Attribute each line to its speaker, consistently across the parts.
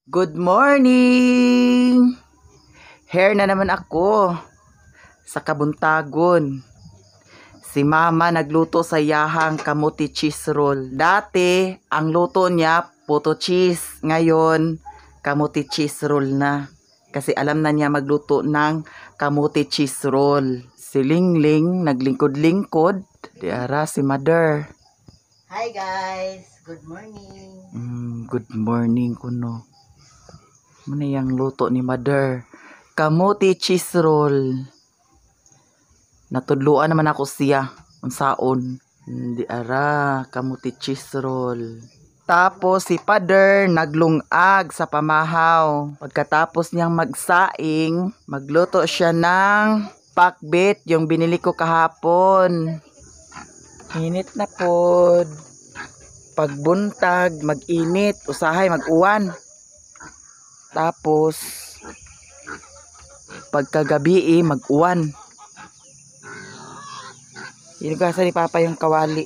Speaker 1: Good morning! Hair na naman ako sa kabuntagon. Si mama nagluto sa yahang kamuti cheese roll. Dati, ang luto niya, puto cheese. Ngayon, kamuti cheese roll na. Kasi alam na niya magluto ng kamuti cheese roll. Si Lingling, naglingkod-lingkod. Diara si Mother.
Speaker 2: Hi guys, good morning.
Speaker 1: Good morning kuno. Muna yung luto ni Mother. Kamuti cheese roll. Natudluan naman ako siya. Unsaon. Hindi ara. Kamuti cheese roll. Tapos si Father naglungag sa pamahaw. Pagkatapos niyang magsaing, magluto siya ng pakbit. Yung binili ko kahapon. Init na pod. Pagbuntag, mag-init. Usahay, mag-uwan. Tapos, pagkagabi mag-uwan. Inugasan ni Papa yung kawali.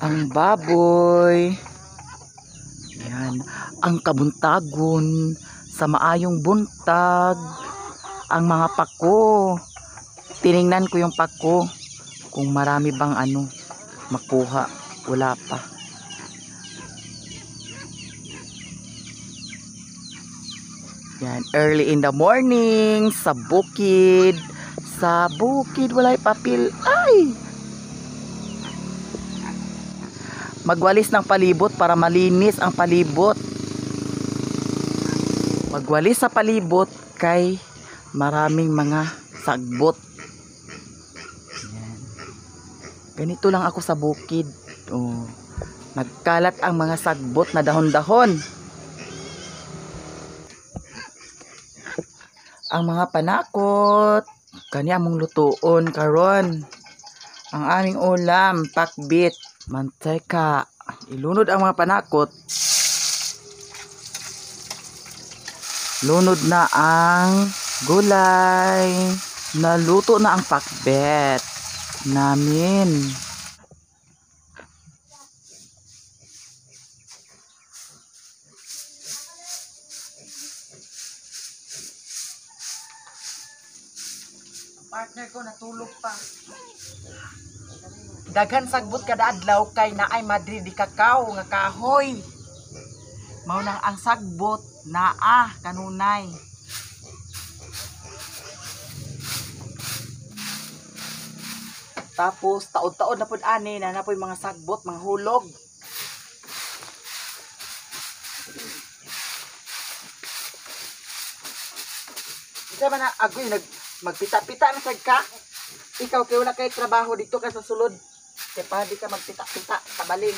Speaker 1: Ang baboy. Yan. Ang kabuntagon. Sa maayong buntag. Ang mga pako. Tiningnan ko yung pako. Kung marami bang makuha. Wala pa. Yan, early in the morning, sa bukid. Sa bukid, walay papel. Ay! Magwalis ng palibot para malinis ang palibot. Magwalis sa palibot kay maraming mga sagbot. Yan. Ganito lang ako sa bukid. Oh. Nagkalat ang mga sagbot na dahon-dahon. Ang mga panakot, kanya mong lutuon karon. Ang aming ulam, pakbit, manteka. Ilunod ang mga panakot. Lunod na ang gulay. Naluto na ang pakbet namin. Partner ko natulog pa. Daghan sagbot kada adlaw kay naay Madrid di kakao nga kahoy. Mao nang ang sagbot naa kanunay. Tapos taod-taod na pud ani na napoy mga sagbot, mga hulog. Isa man na agoy magpita-pita na sad ka. Ikaw kay wala kay trabaho dito ka sa sulod. Kay pa di ka magpita-pita kabalin.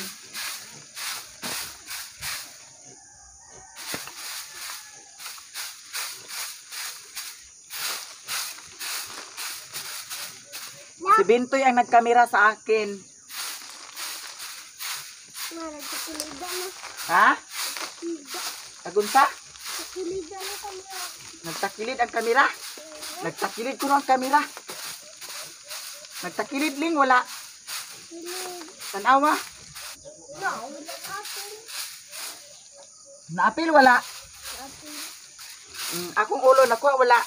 Speaker 1: Si Bintoy ang nagkamera sa akin. Ha? Agunsa? Nagtakilid ang kamera? Nagtakilid ko ang kamera. Nagtakilid ling wala. Tanawa. Naapil wala. Akong ulo nakuha wala.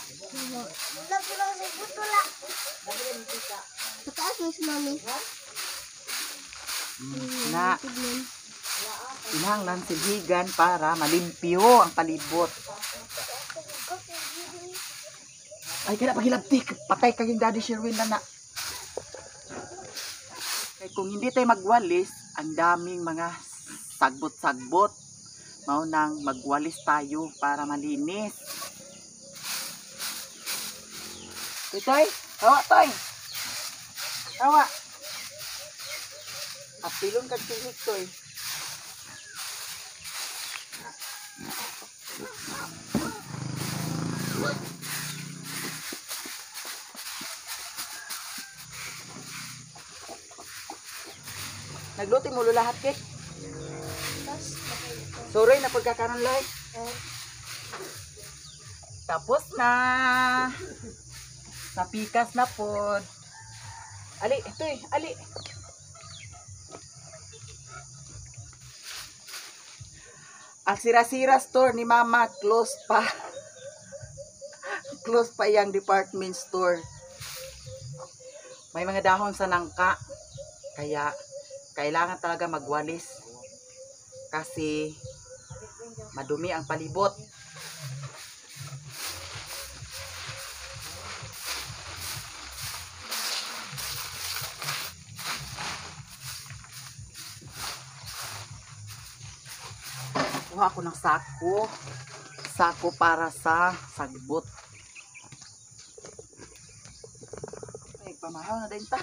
Speaker 1: Na kinahanglan silhigan para malimpyo ang palibot. Ay kada pahilabtik, patay kayong Daddy Sherwin na. Kaya kung hindi tayo magwalis, ang daming mga sagbot-sagbot. Mao nang magwalis tayo para malinis. Toy, hawa toy. Hawa. Apilon kag tinik toy. Nagluto mo lahat kek. Sorry na pagkakaroon live. Tapos na. Napikas na pod. Ali, ito ali. Ang sira-sira store ni Mama, close pa. Close pa yung department store. May mga dahon sa nangka. Kaya, kailangan talaga magwalis. Kasi, madumi ang palibot. Kuha ako ng sako. Sako para sa sagbot. Ay, pamahal na din ta.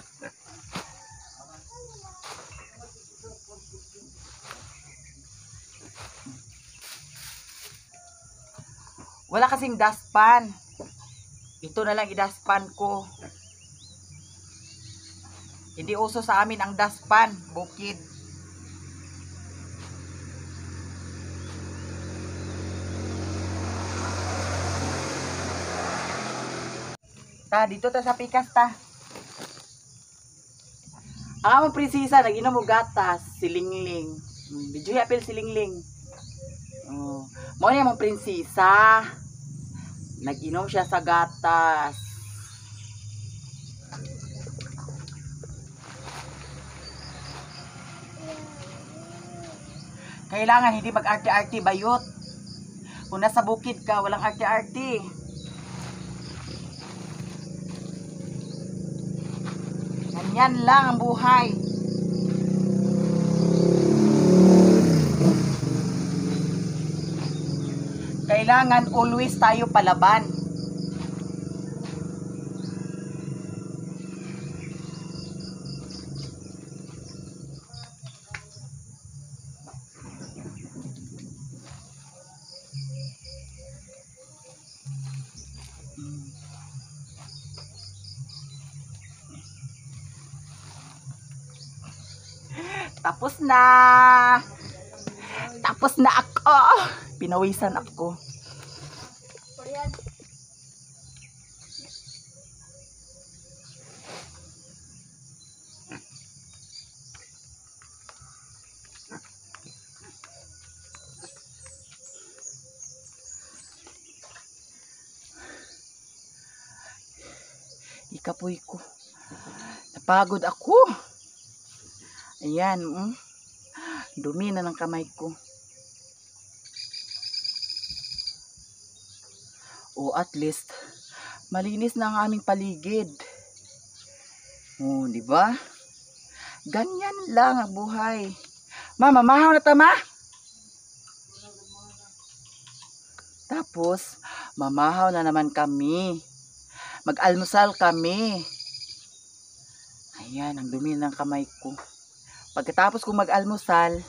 Speaker 1: Wala kasing dustpan. Ito na lang i-dustpan ko. Hindi uso sa amin ang dustpan, bukid. Ta, dito ta sa pikas ta. Ang among prinsesa, nag-inom mo gatas, silingling. Video apil silingling. Oh, mo niya mong prinsesa. Nag-inom siya sa gatas. Kailangan hindi mag-arte-arte bayot. Kung nasa bukid ka, walang arte-arte. Ganyan lang ang buhay. Kailangan always tayo palaban. Tapos na. Tapos na ako. Pinawisan ako. Ikapoy ko. Napagod ako. Ayan. Dumi na ng kamay ko. O at least, malinis na ang aming paligid. O, di ba? Ganyan lang ang buhay. Mama, mahaw na tama? Tapos, mamahaw na naman kami. Mag-almusal kami. Ayan, ang dumi ng kamay ko. Pagkatapos kong mag-almusal,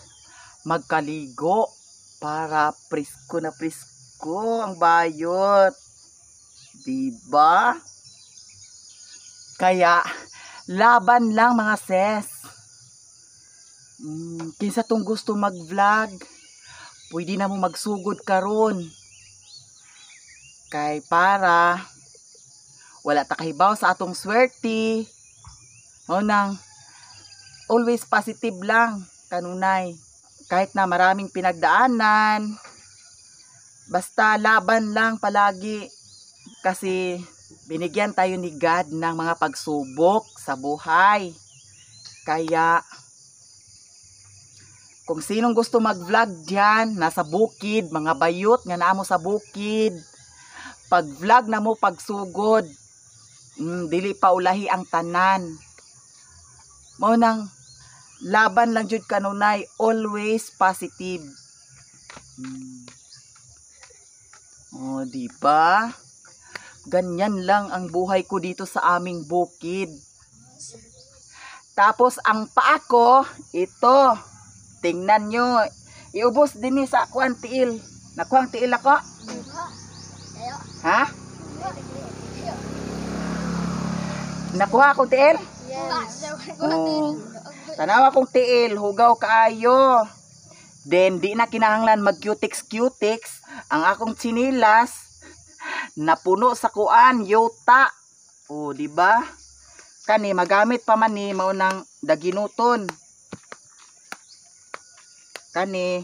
Speaker 1: magkaligo para presko na presko ang bayot. Diba? Kaya, laban lang mga ses. Kinsa tong gusto mag-vlog, pwede na mo magsugod karon. Kay para wala ta kahibaw sa atong swerte. O nang always positive lang kanunay. Kahit na maraming pinagdaanan, basta laban lang palagi. Kasi binigyan tayo ni God ng mga pagsubok sa buhay. Kaya kung sinong gusto mag-vlog diyan, nasa bukid, mga bayot nga naamo sa bukid, pag-vlog na mo pagsugod, dili pa ulahi ang tanan. Mao nang laban lang jud kanunay, always positive. Oh, di ba? Ganyan lang ang buhay ko dito sa aming bukid. Tapos ang paa ko, ito. Tingnan nyo. Iubos din sa ako ang tiil. Nakuha ang tiil ako? Ha? Nakuha akong tiil? Oh. Tanawa kong tiil. Hugaw kaayo. Then, di na kinahanglan mag-cutix-cutix. Ang akong sinilas, napuno sa kuan, yuta. O, di ba? Kani, magamit pa man ni maunang daginuton. Kani,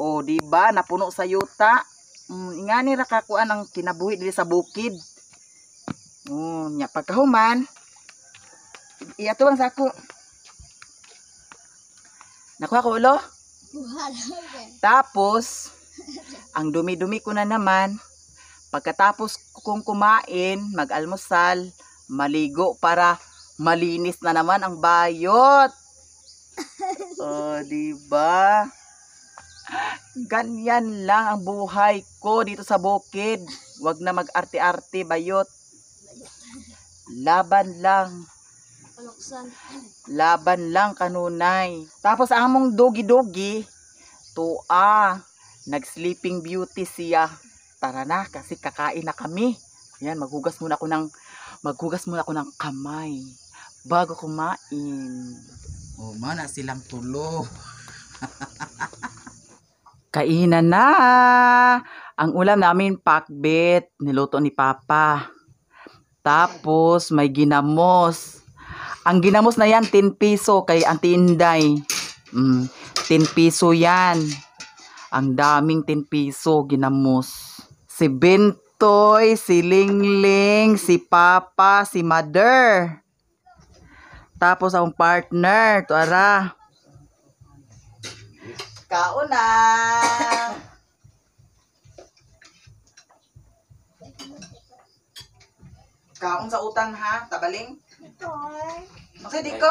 Speaker 1: O, di ba napuno sa yuta. Ingani ra kakuan ang kinabuhi dili sa bukid. Nya pagkahuman, iyatuang sako. Nakuha ko ulo. Tapos, ang dumi-dumi ko na naman, pagkatapos kong kumain, mag-almusal, maligo para malinis na naman ang bayot. Diba? Ganyan lang ang buhay ko dito sa bukid. Wag na mag-arte-arte, bayot. Laban lang. Laban lang kanunay. Tapos ang among dogi-dogi, nag-sleeping beauty siya. Tara na kasi kakain na kami. Yan, maghugas muna ako ng kamay bago kumain. Mana silang tulo. Kainan na. Ang ulam namin pakbet, niluto ni Papa. Tapos may ginamos. Ang ginamos na yan 10 piso kay Auntie Inday. 10 piso yan. Ang daming 10 piso ginamos. Si Bentoy, si Lingling, si Papa, si Mother. Tapos ang partner, tuara. Kaon na. Kaon sa utang ha, tabaling. Masay di ko.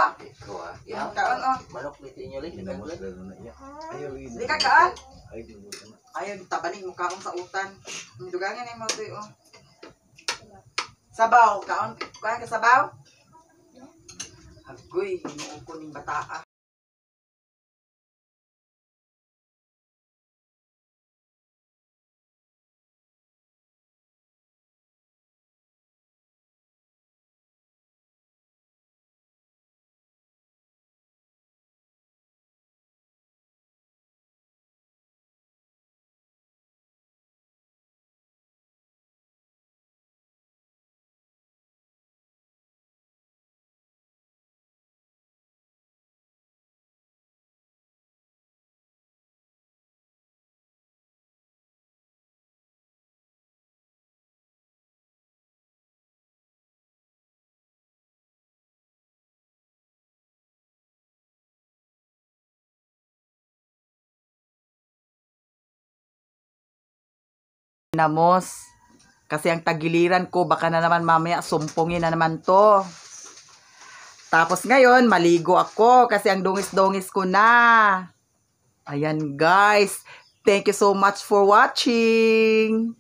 Speaker 1: Kaon oh.
Speaker 2: Manok dito inyo rin.
Speaker 1: Di ka kaon. Ayaw tabaling mo kaon sa utan. Dugangan ay mo to oh. Sabaw, kaon ka sabaw? Agoy, hinuon ko ning bataa. Namos. Kasi ang tagiliran ko, baka na naman mamaya sumpungin na naman to. Tapos ngayon, maligo ako kasi ang dungis-dungis ko na. Ayan guys, thank you so much for watching.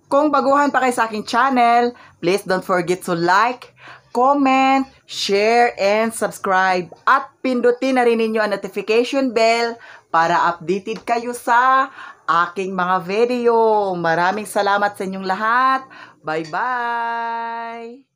Speaker 1: Kung baguhan pa kayo sa aking channel, please don't forget to like, comment, share, and subscribe. At pindutin na rin ninyo ang notification bell para updated kayo sa aking mga video. Maraming salamat sa inyong lahat. Bye-bye!